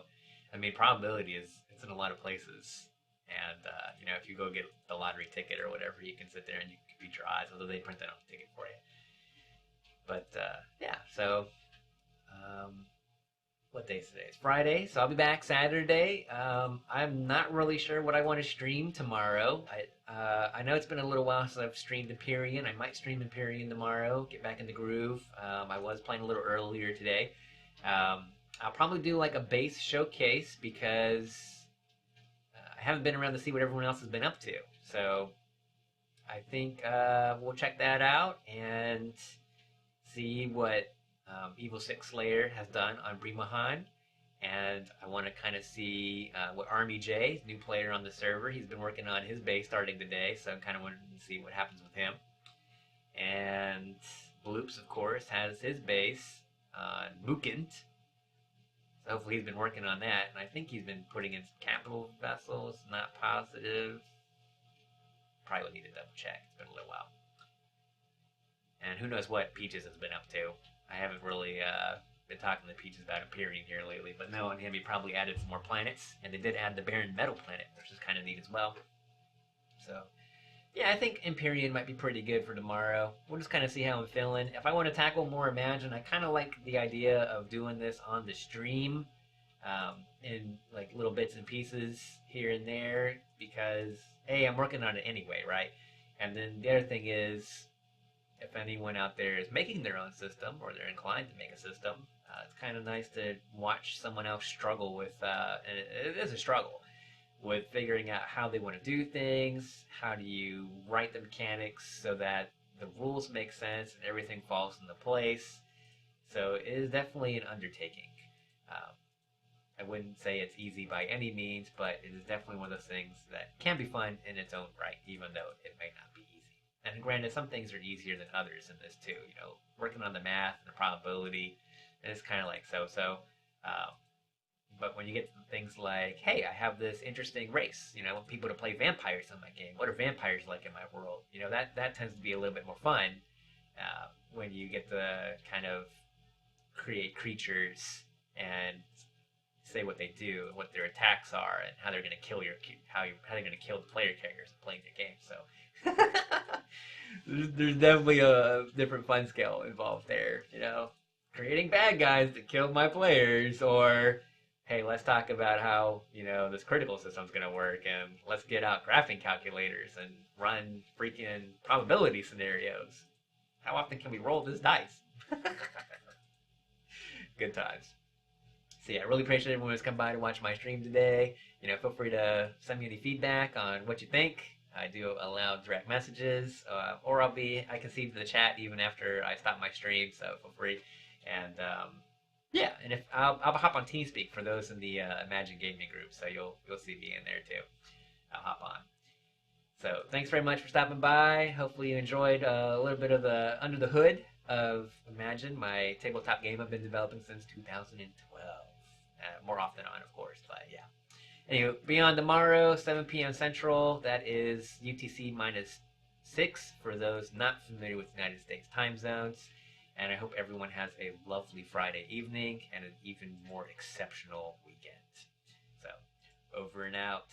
I mean, probability it's in a lot of places, and you know, if you go get the lottery ticket or whatever, you can sit there and you can beat your odds, although they print that on the ticket for you. But yeah, so what day is today? It's Friday, so I'll be back Saturday. I'm not really sure what I want to stream tomorrow. I know it's been a little while since I've streamed Empyrean. I might stream Empyrean tomorrow, get back in the groove. I was playing a little earlier today. I'll probably do like a base showcase because I haven't been around to see what everyone else has been up to. So I think we'll check that out and see what Evil Six Slayer has done on Brimahan, and I want to kind of see what Army J, new player on the server, he's been working on his base starting today, so I kind of wanted to see what happens with him. And Bloops, of course, has his base on Mukint, so hopefully he's been working on that, and I think he's been putting in some capital vessels, not positive. Probably would need to double check, it's been a little while. And who knows what Peaches has been up to. I haven't really been talking to Peaches about Empyrean here lately, but knowing him, he probably added some more planets, and they did add the Barren Metal planet, which is kind of neat as well. So, yeah, I think Empyrean might be pretty good for tomorrow. We'll just kind of see how I'm feeling. If I want to tackle more Imagine, I kind of like the idea of doing this on the stream in like little bits and pieces here and there, because, hey, I'm working on it anyway, right? And then the other thing is, if anyone out there is making their own system or they're inclined to make a system, it's kind of nice to watch someone else struggle with, and it is a struggle, with figuring out how they want to do things, how do you write the mechanics so that the rules make sense and everything falls into place. So it is definitely an undertaking. I wouldn't say it's easy by any means, but it is definitely one of those things that can be fun in its own right, even though it may not be easy. And granted, some things are easier than others in this too. You know, working on the math and the probability, and it's kind of like so-so. But when you get to things like, hey, I have this interesting race, I want people to play vampires in my game. What are vampires like in my world? That tends to be a little bit more fun when you get to kind of create creatures and say what they do and what their attacks are and how they're going to kill how they're going to kill the player characters playing your game. So there's definitely a different fun scale involved there. Creating bad guys to kill my players, or hey, let's talk about how this critical system's going to work, and let's get out graphing calculators and run freaking probability scenarios. How often can we roll this dice? Good times. So yeah, I really appreciate everyone who's come by to watch my stream today. Feel free to send me any feedback on what you think. I do allow direct messages, or I can see the chat even after I stop my stream. So feel free. And yeah, and if I'll hop on TeamSpeak for those in the Imagine Gaming group, so you'll see me in there too. I'll hop on. So thanks very much for stopping by. Hopefully you enjoyed a little bit of the under the hood of Imagine, my tabletop game I've been developing since 2012. More off than on, of course, but yeah. Anyway, beyond tomorrow, 7 p.m. Central. That is UTC -6 for those not familiar with United States time zones. And I hope everyone has a lovely Friday evening and an even more exceptional weekend. So, over and out.